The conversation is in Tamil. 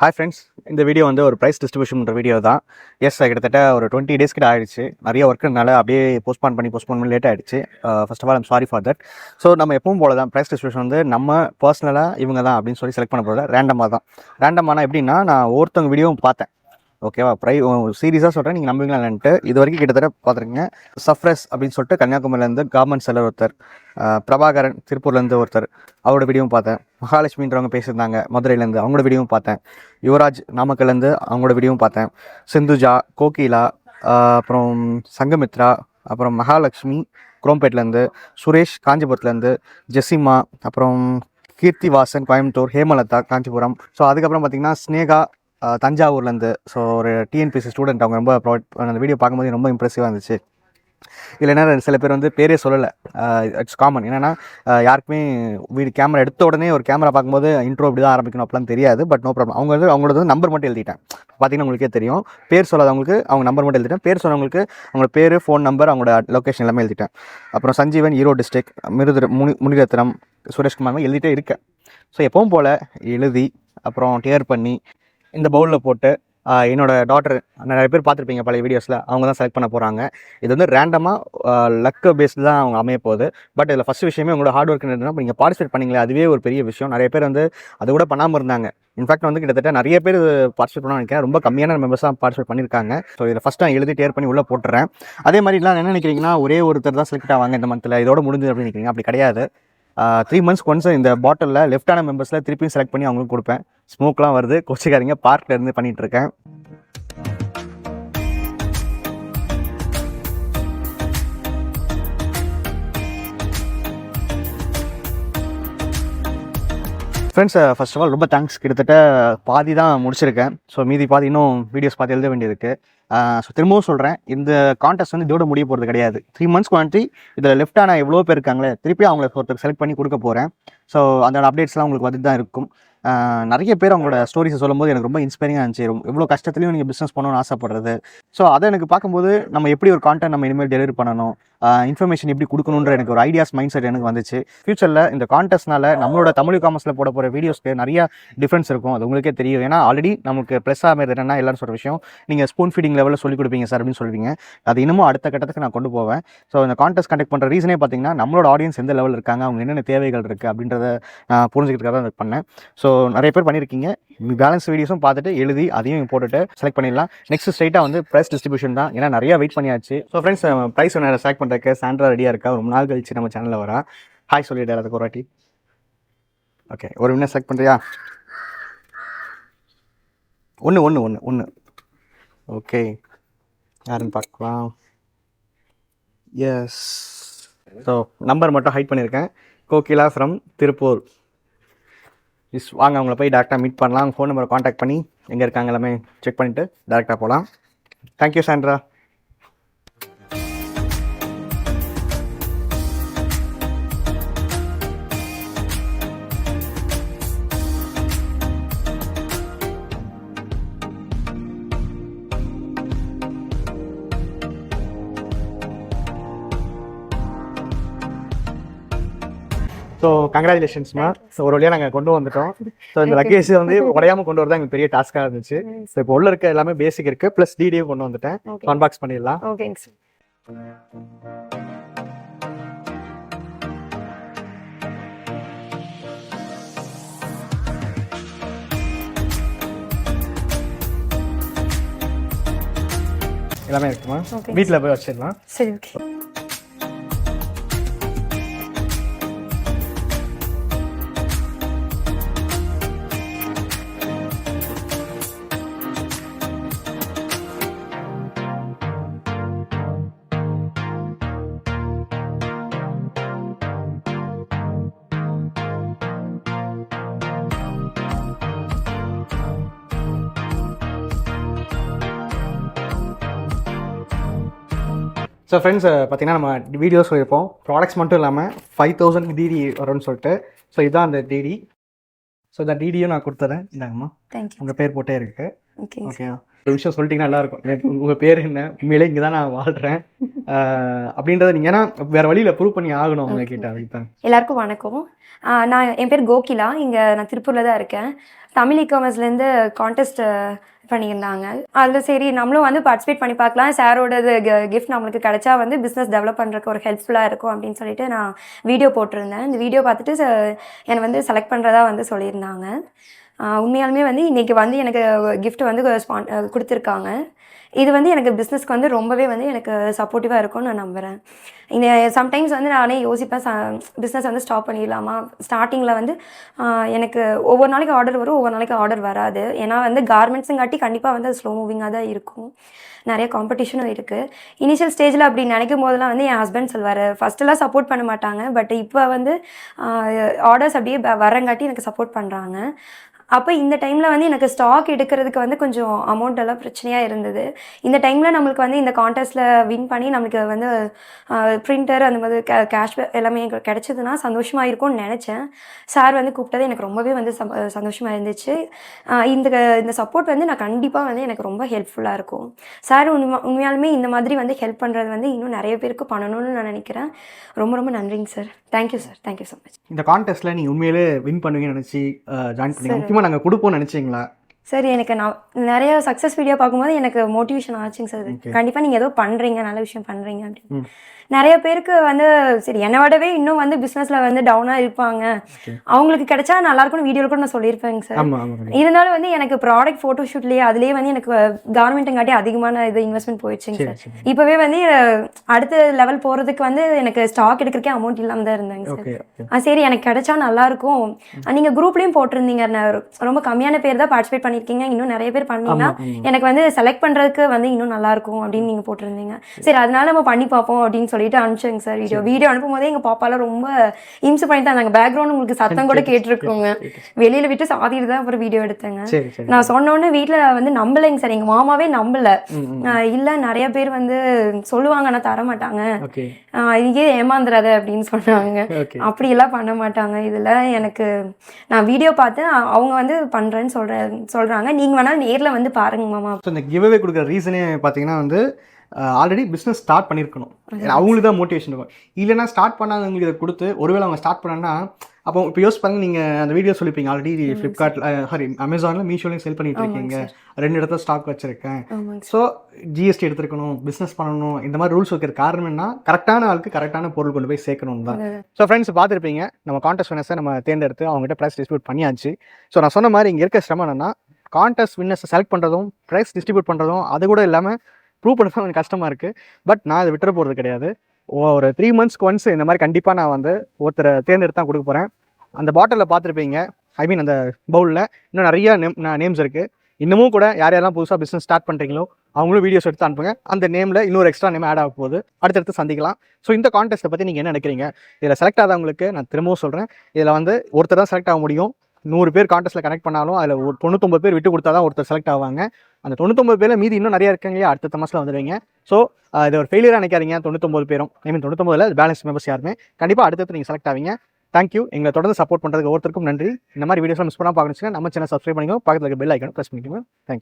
ஹாய் ஃப்ரெண்ட்ஸ், இந்த வீடியோ வந்து ஒரு ப்ரைஸ் டிஸ்ட்ரிபியூஷன் வீடியோ தான். எஸ், கிட்டத்தட்ட ஒரு 20 days கிட்ட ஆயிடுச்சு. நிறைய ஒர்க்குனால அப்படியே போஸ்ட்பான் பண்ணி லேட் ஆகிடுச்சு. First of all I'm sorry for that. So நம்ம எப்பவும் போல தான் ப்ரைஸ் டிஸ்ட்ரிபியூஷன் வந்து நம்ம பர்சனலாக இவங்க தான் அப்படின்னு சொல்லி செலக்ட் பண்ண போகிறத ரேண்டமாக தான். ரேண்டமான எப்படின்னா, நான் ஒருத்தவங்க வீடியோவும் பார்த்தேன். ஓகேவா, சீரியஸாக சொல்கிறேன், நீங்கள் நம்புவீங்களான்ட்டு. இது வரைக்கும் கிட்டத்தட்ட பார்த்துருக்கீங்க. சஃப்ரஸ் அப்படின்னு சொல்லிட்டு கன்னியாகுமரியிலேருந்து கவர்மெண்ட் செல்லர் ஒருத்தர், பிரபாகரன் திருப்பூர்லேருந்து ஒருத்தர், அவரோட வீடியோவும் பார்த்தேன். மகாலட்சுமின்றவங்க பேசியிருந்தாங்க மதுரையிலேருந்து, அவங்களோட வீடியோவும் பார்த்தேன். யுவராஜ் நாமக்கல்லேருந்து அவங்களோட வீடியோவும் பார்த்தேன். சிந்துஜா, கோகிலா, அப்புறம் சங்கமித்ரா, அப்புறம் மகாலட்சுமி குரோம்பேட்லேருந்து, சுரேஷ் காஞ்சிபுரத்துலேருந்து, ஜெசிமா, அப்புறம் கீர்த்திவாசன் கோயம்புத்தூர், ஹேமலதா காஞ்சிபுரம். ஸோ அதுக்கப்புறம் பார்த்திங்கன்னா ஸ்னேகா தஞ்சாவூர்லேருந்து. ஸோ ஒரு டிஎன்பிசி ஸ்டூடெண்ட், அவங்க ரொம்ப அந்த வீடியோ பார்க்கும்போது ரொம்ப இம்ப்ரெசிவாக இருந்துச்சு. இதில் என்ன, சில பேர் வந்து பேரே சொல்லலை. It's common. என்னென்னா, யாருக்குமே கேமரா எடுத்த உடனே ஒரு கேமரா பார்க்கும்போது இன்ட்ரோ இப்படி தான் ஆரம்பிக்கணும் அப்படிலாம் தெரியாது. But no problem. அவங்களோட நம்பர் மட்டும் எழுதிட்டேன். பார்த்தீங்கன்னா உங்களுக்கே தெரியும். பேர் சொல்லாதவங்களுக்கு அவங்க நம்பர் மட்டும் எழுதிட்டேன். பேர் சொன்னவங்களுக்கு அவங்களோட பேர், ஃபோன் நம்பர், அவங்களோட லொக்கேஷன் எல்லாமே எழுதிட்டேன். அப்புறம் சஞ்சீவன் ஈரோடு டிஸ்ட்ரிக்ட், முனிரத்னம், சுரேஷ்குமார் எழுதிட்டே இருக்கேன். ஸோ எப்பவும் போல் எழுதி அப்புறம் டேர் பண்ணி இந்த பவுலில் போட்டு என்னோட டாட்டர், நிறைய பேர் பார்த்துருப்பீங்க பழைய வீடியோஸில், அவங்க தான் செலக்ட் பண்ண போகிறாங்க. இது வந்து ரேண்டமாக லக் பேஸ்டு தான் அவங்க அமைய போகுது. பட் இதில் ஃபஸ்ட் விஷயமே உங்களோட ஹார்ட் ஒர்க் என்னன்னா, நீங்கள் பார்ட்டிசிபேட் பண்ணிங்களே, அதுவே ஒரு பெரிய விஷயம். நிறைய பேர் வந்து அது கூட பண்ணாமல் இருந்தாங்க. இன்ஃபேக்ட் வந்து கிட்டத்தட்ட நிறைய பேர் பார்ட்டிசிபேட் பண்ண நினைக்கிறேன். ரொம்ப கம்மியான மெம்பர்ஸ் தான் பார்ட்டிசிபேட் பண்ணியிருக்காங்க. ஸோ இதில் ஃபஸ்ட் நான் எழுதி டேர் பண்ணி உள்ளே போட்டுறேன். அதே மாதிரிலாம் என்ன நினைக்கிறீங்கன்னா, ஒரே ஒருத்தர் தான் செலக்ட் ஆவாங்க இந்த மந்தில், இதோட முடிஞ்சது அப்படின்னு நினைக்கிறீங்க. அப்படி கிடையாது. 3 months ஒன்ஸ் இந்த பாட்டிலில் லெஃப்டான மெம்பர்ஸில் திருப்பியும் செலக்ட் பண்ணி அவங்களுக்கு கொடுப்பேன். ஸ்மோக்லாம் வருது, கோச்சிக்காரங்க. பார்க்கில் இருந்து பண்ணிகிட்டு இருக்கேன். ஃப்ரெண்ட்ஸ், ஃபர்ஸ்ட் ஆஃப் ஆல் ரொம்ப தேங்க்ஸ். கிட்டத்தட்ட பாதி தான் முடிச்சிருக்கேன். ஸோ மீதி பாதி இன்னும் வீடியோஸ் பார்த்து எழுத வேண்டியிருக்கு. ஸோ திரும்பவும் சொல்கிறேன், இந்த கான்டெஸ்ட் வந்து இதோட முடிய போகிறது கிடையாது. 3 months குவான்டி இதில் லெஃப்டான எவ்வளோ பேர் இருக்காங்களே, திருப்பி அவங்களை ஒருத்தர் செலக்ட் பண்ணி கொடுக்க போகிறேன். ஸோ அந்த அப்டேட்ஸ்லாம் உங்களுக்கு வந்துட்டு தான் இருக்கும். நிறைய பேர் அவங்களோட ஸ்டோரிஸை சொல்லும்போது எனக்கு ரொம்ப இன்ஸ்பைரிங்காக இருந்துச்சு. எவ்வளோ கஷ்டத்துலையும் நீங்கள் பிஸ்னஸ் பண்ணணும்னு ஆசைப்படுறது. ஸோ அதை எனக்கு பார்க்கும்போது நம்ம எப்படி ஒரு கான்டென்ட் நம்ம இனிமேல் டெலிவரி பண்ணணும், இன்ஃபர்மேஷன் எப்படி கொடுக்கணுன்ற எனக்கு ஒரு ஐடியாஸ் மைண்ட் செட் எனக்கு வந்துச்சு. ஃபியூச்சரில் இந்த கான்டெஸ்ட்னால நம்மளோட தமிழ் காமர்ஸில் போட போகிற வீடியோஸ்க்கு நிறைய டிஃப்ரென்ஸ் இருக்கும். அது உங்களுக்கே தெரியும். ஏன்னா ஆல்ரெடி நமக்கு ப்ளஸ் ஆகிறது என்னென்னா, எல்லாரும் சொல்கிற விஷயம், நீங்கள் ஸ்பூன் ஃபீடிங் லெவலில் சொல்லிக் கொடுப்பீங்க சார் அப்படின்னு சொல்லுவீங்க. அது இன்னமும் அடுத்த கட்டத்துக்கு நான் கொண்டு போவேன். ஸோ இந்த கான்டெஸ்ட் கண்டக்ட் பண்ணுற ரீசனே பார்த்தீங்கன்னா, நம்மளோட ஆடியன்ஸ் எந்த லெவலில் இருக்காங்க, அவங்க என்னென்ன தேவைகள் இருக்குது அப்படின்றத நான் புரிஞ்சுக்கிறதுக்காக தான் பண்ணேன். ஸோ நிறைய பேர் பண்ணியிருக்கீங்க. பேலன்ஸ் வீடியோஸும் பார்த்துட்டு எழுதி அதையும் போட்டுட்டு செலக்ட் பண்ணிடலாம். நெக்ஸ்ட் ஸ்ட்ரைட்டாக வந்து ப்ரைஸ் டிஸ்ட்ரிபியூஷன் தான். ஏன்னா நிறையா வெயிட் பண்ணியாச்சு. ஸோ ஃப்ரெண்ட்ஸ், ப்ரைஸ் ஒன்று செலக்ட் பண்ணுறதுக்கு சாண்ட்ரா ரெடியாக இருக்கா. ரொம்ப நாள் கழிச்சு நம்ம சேனலில் வரா. ஹாய் சொல்லிட்டு அதுக்கு ஒரு வாட்டி. ஓகே, ஒரு வின்னர் செலக்ட் பண்ணுறியா? ஒன்று. ஓகே, யாருன்னு பார்க்கலாம். எஸ், ஸோ நம்பர் மட்டும் ஹைட் பண்ணியிருக்கேன். கோகிலா ஃப்ரம் திருப்பூர். வாங்க, அவங்கள போய் டேரெக்டாக மீட் பண்ணலாம். ஃபோன் நம்பரை காண்டாக்ட் பண்ணி எங்கே இருக்காங்க எல்லாமே செக் பண்ணிவிட்டு டேரெக்டாக போகலாம். Thank you Sandra. ஸோ கங்க்ராச்சுலேஷன்ஸ்மா. ஸோ ஒரு வழியாக நாங்கள் கொண்டு வந்துட்டோம். ஸோ இந்த லக்கேஜ் வந்து உடையாமல் கொண்டு வரதான் எங்களுக்கு பெரிய டாஸ்க்காக இருந்துச்சு. ஸோ இப்போ உள்ள இருக்க எல்லாமே பேசிக் இருக்குது, ப்ளஸ் டிடியும் கொண்டு வந்துட்டேன். அன்பாக்ஸ் பண்ணிடலாம். ஓகேங்க சார். எல்லாமே இருக்குமா? வீட்டில் போய் வச்சிடலாம். சரி, ஓகே. ஸோ ஃப்ரெண்ட்ஸ், பார்த்தீங்கன்னா நம்ம வீடியோஸ் சொல்லியிருப்போம், ப்ராடக்ட்ஸ் மட்டும் இல்லாமல் 5000 டிடி வரும்னு சொல்லிட்டு. ஸோ இதுதான் அந்த டிடி. ஸோ இந்த டிடியும் நான் கொடுத்துறேன். இந்தாங்கம்மா, தேங்க்யூ. உங்கள் பேர் போட்டே இருக்குது. ஓகே ஓகே, ஒரு விஷயம் சொல்லிட்டீங்கன்னா நல்லா இருக்கும். உங்க பேர் என்ன, உண்மையிலே இங்கே தான் நான் வாழ்றேன் அப்படின்றத நீங்க ஏன்னா வேற வழியில ப்ரூவ் பண்ணி ஆகணும் அவங்க கிட்ட. அதுதான். எல்லாருக்கும் வணக்கம். என் பேர் கோகிலா. இங்கே நான் திருப்பூரில் தான் இருக்கேன். தமிழ் இகாமர்ஸ்லேருந்து கான்டெஸ்ட் பண்ணியிருந்தாங்க. அதில் சரி நம்மளும் வந்து பார்ட்டிசிபேட் பண்ணி பார்க்கலாம், சாரோடது கிஃப்ட் நம்மளுக்கு கிடைச்சா வந்து பிஸ்னஸ் டெவலப் பண்ணுறதுக்கு ஒரு ஹெல்ப்ஃபுல்லாக இருக்கும் அப்படின்னு சொல்லிட்டு நான் வீடியோ போட்டிருந்தேன். இந்த வீடியோ பார்த்துட்டு என்னை வந்து செலக்ட் பண்ணுறதா வந்து சொல்லியிருந்தாங்க. உண்மையாலுமே வந்து இன்றைக்கி வந்து எனக்கு கிஃப்ட் வந்து கொடுத்துருக்காங்க. இது வந்து எனக்கு பிஸ்னஸ்க்கு வந்து ரொம்பவே வந்து எனக்கு சப்போர்ட்டிவாக இருக்கும்னு நான் நம்புகிறேன். இந்த சம்டைம்ஸ் வந்து நானே யோசிப்பேன், பிஸ்னஸ் வந்து ஸ்டாப் பண்ணிடலாமா. ஸ்டார்டிங்கில் வந்து எனக்கு ஒவ்வொரு நாளைக்கு ஆர்டர் வரும், ஒவ்வொரு நாளைக்கு ஆர்டர் வராது. ஏன்னா வந்து கார்மெண்ட்ஸுங்காட்டி கண்டிப்பாக வந்து அது ஸ்லோ மூவிங்காக தான் இருக்கும். நிறைய காம்படிஷனும் இருக்குது. இனிஷியல் ஸ்டேஜில் அப்படி நினைக்கும் போதெல்லாம் வந்து என் ஹஸ்பண்ட் சொல்வார், ஃபஸ்ட்டெல்லாம் சப்போர்ட் பண்ண மாட்டாங்க, பட் இப்போ வந்து ஆர்டர்ஸ் அப்படியே வரங்காட்டி எனக்கு சப்போர்ட் பண்ணுறாங்க. அப்போ இந்த டைமில் வந்து எனக்கு ஸ்டாக் எடுக்கிறதுக்கு வந்து கொஞ்சம் அமௌண்ட் எல்லாம் பிரச்சனையாக இருந்தது. இந்த டைமில் நம்மளுக்கு வந்து இந்த கான்டெஸ்ட்டில் வின் பண்ணி நம்மளுக்கு வந்து பிரிண்டர் அந்த மாதிரி கேஷ் எல்லாமே கிடச்சிதுன்னா சந்தோஷமாக இருக்கும்னு நினச்சேன். சார் வந்து கூப்பிட்டது எனக்கு ரொம்பவே வந்து சந்தோஷமாக இருந்துச்சு. இந்த சப்போர்ட் வந்து நான் கண்டிப்பாக வந்து எனக்கு ரொம்ப ஹெல்ப்ஃபுல்லாக இருக்கும். சார் உண்மையாலுமே இந்த மாதிரி வந்து ஹெல்ப் பண்ணுறது வந்து இன்னும் நிறைய பேருக்கு பண்ணணும்னு நான் நினைக்கிறேன். ரொம்ப ரொம்ப நன்றிங்க sir. Thank you sir. Thank you so much. இந்த கான்டெஸ்ட்டில் நீங்கள் உண்மையிலே வின் பண்ணுவீங்கன்னு நினச்சி ஜாயின் பண்ணி முக்கியமாக நாங்கள் கொடுப்போம்னு நினச்சிங்களா? சார் எனக்கு நான் நிறைய சக்ஸஸ் வீடியோ பார்க்கும்போது எனக்கு மோட்டிவேஷன் ஆச்சுங்க சார். கண்டிப்பாக நீங்கள் ஏதோ பண்ணுறீங்க, நல்ல விஷயம் பண்ணுறீங்க அப்படின்னு. நிறைய பேருக்கு வந்து சரி என்னை விடவே இன்னும் வந்து பிஸ்னஸில் வந்து டவுனாக இருப்பாங்க, அவங்களுக்கு கிடைச்சா நல்லாயிருக்கும்னு வீடியோவில் கூட நான் சொல்லியிருப்பேங்க சார். இருந்தாலும் வந்து எனக்கு ப்ராடக்ட் ஃபோட்டோ ஷூட்லேயே அதுலேயே வந்து எனக்கு கார்மெண்ட்டுங்காட்டி அதிகமான இது இன்வெஸ்ட்மெண்ட் போயிடுச்சுங்க சார். இப்போவே வந்து அடுத்த லெவல் போகிறதுக்கு வந்து எனக்கு ஸ்டாக் எடுக்கிறக்கே அமௌண்ட் இல்லாமல் தான் இருந்தாங்க சார். சரி எனக்கு கிடைச்சா நல்லாயிருக்கும். நீங்கள் குரூப்லேயும் போட்டிருந்தீங்க, ரொம்ப கம்மியான பேர் தான் பார்ட்டிசிபேட் பண்ணியிருக்கீங்க, இன்னும் நிறைய பேர் பண்ணீங்கன்னா எனக்கு வந்து செலக்ட் பண்ணுறதுக்கு வந்து இன்னும் நல்லாயிருக்கும் அப்படின்னு நீங்கள் போட்டிருந்தீங்க. சரி அதனால நம்ம பண்ணி பார்ப்போம் அப்படின்னு சொல்லிட்டு அனுப்பிச்சேங்க சார். வீடியோ அனுப்பும் போதே எங்கள் பாப்பாலாம் ரொம்ப இம்சை பண்ணிட்டு இருந்தாங்க. பேக்ரவுண்ட் உங்களுக்கு சத்தம் கூட கேட்டிருக்கோங்க. வெளியில் விட்டு சாதிட்டு தான் அப்புறம் வீடியோ எடுத்தேங்க. நான் சொன்னோன்னே வீட்டில் வந்து நம்பலைங்க சார். எங்கள் மாமாவே நம்பலை. இல்லை நிறைய பேர் வந்து சொல்லுவாங்க ஆனால் தர மாட்டாங்க, இதுக்கே ஏமாந்துடாத அப்படின்னு சொன்னாங்க. அப்படியெல்லாம் பண்ண மாட்டாங்க. இதில் எனக்கு நான் வீடியோ பார்த்து அவங்க வந்து பண்ணுறேன்னு சொல்கிறாங்க. நீங்கள் வேணாலும் நேரில் வந்து பாருங்க மாமா. இந்த கிவ்அவே கொடுக்குற ரீசனே பார்த்தீங்கன்னா வந்து ஆல்ரெடி பிஸ்னஸ் ஸ்டார்ட் பண்ணியிருக்கணும், அவங்களுக்கு தான் மோட்டிவேஷன் இருக்கும். இல்லைன்னா ஸ்டார்ட் பண்ணாதவங்களுக்கு இதை கொடுத்து ஒருவேளை அவங்க ஸ்டார்ட் பண்ணாங்கன்னா அப்போ இப்போ யோசிச்சு பாருங்க, நீங்கள் அந்த வீடியோ சொல்லிப்பீங்க ஆல்ரெடி ஃப்ளிப்கார்ட்டில் அமேசானில் மீஷோலையும் செல் பண்ணிட்டு இருக்கீங்க, 2 இடத்துல ஸ்டாக் வச்சுருக்கேன், ஸோ ஜிஎஸ்டி எடுத்துருக்கணும், பிஸ்னஸ் பண்ணணும், இந்த மாதிரி ரூல்ஸ் வைக்கிற காரணம் என்ன, கரெக்டான ஆளுக்கு கரெக்டான பொருள் கொண்டு போய் சேர்க்கணும் தான். ஸோ ஃப்ரெண்ட்ஸ் பார்த்துருப்பீங்க, நம்ம கான்டெஸ்ட் வின்னர்ஸை நம்ம தேர்ந்தெடுத்து அவங்ககிட்ட ப்ரைஸ் டிஸ்ட்ரிபியூட் பண்ணியாச்சு. ஸோ நான் சொன்ன மாதிரி இங்கே இருக்க சிரமம் என்னன்னா, கான்டெஸ்ட் வின்னர்ஸை செலக்ட் பண்ணுறதும் ப்ரைஸ் டிஸ்ட்ரிபியூட் பண்ணுறதும் அது கூட இல்லாமல் ப்ரூவ் பண்ணுறது கொஞ்சம் கஷ்டமாக இருக்குது. பட் நான் அதை விட்டுற போகிறது கிடையாது. ஒரு 3 monthsக்கு ஒன்ஸ் இந்த மாதிரி கண்டிப்பாக நான் வந்து ஒருத்தரை தேர்ந்தெடுத்து தான் கொடுக்க போகிறேன். அந்த பாட்டிலில் பார்த்துருப்பீங்க, ஐ மீன் அந்த பவுலில் இன்னும் நிறைய நேம்ஸ் இருக்குது. இன்னமும் கூட யாரெல்லாம் புதுசாக பிஸ்னஸ் ஸ்டார்ட் பண்ணுறீங்களோ அவங்களும் வீடியோஸ் எடுத்து அனுப்புங்க. அந்த நேமில் இன்னொரு எக்ஸ்ட்ரா நேம் ஆட் ஆக போகுது, அடுத்தடுத்து சந்திக்கலாம். ஸோ இந்த கான்டெஸ்ட்டை பற்றி நீங்கள் என்ன நினைக்கிறீங்க? இதில் செலக்ட் ஆகாதவங்களுக்கு நான் திரும்பவும் சொல்கிறேன், இதில் வந்து ஒருத்தர் தான் செலக்ட் ஆக முடியும். 100 பேர் கான்டெஸ்ட்டில் கனெக்ட் பண்ணாலும் அதில் 99 பேர் விட்டு கொடுத்தா தான் ஒருத்தர் செலக்ட் ஆவாங்க. அந்த 99 பேரில் மீதி இன்னும் நிறைய இருக்காங்க, அடுத்த மாதத்தில் வந்துடுவீங்க. ஸோ இது ஒரு ஃபெயிலியராக நினைக்காதீங்க. 99 பேரும், ஐ மீன் 99 பேலன்ஸ் மெம்பர்ஸ் யாருமே கண்டிப்பாக அடுத்தடுத்து நீங்கள் செலக்ட் ஆவீங்க. தேங்க்யூ. எங்களை தொடர்ந்து சப்போர்ட் பண்ணுறதுக்கு ஒவ்வொருத்தருக்கும் நன்றி. இந்த மாதிரி வீடியோஸ்லாம் மிஸ் பண்ணால் பார்க்கணுச்சுன்னா நம்ம சேனல் சப்ஸ்கிரைப் பண்ணிக்கோங்க, பக்கத்தில் இருக்க பெல் ஐக்கானை ப்ரெஸ் பண்ணிக்கோங்க. தேங்க்யூ.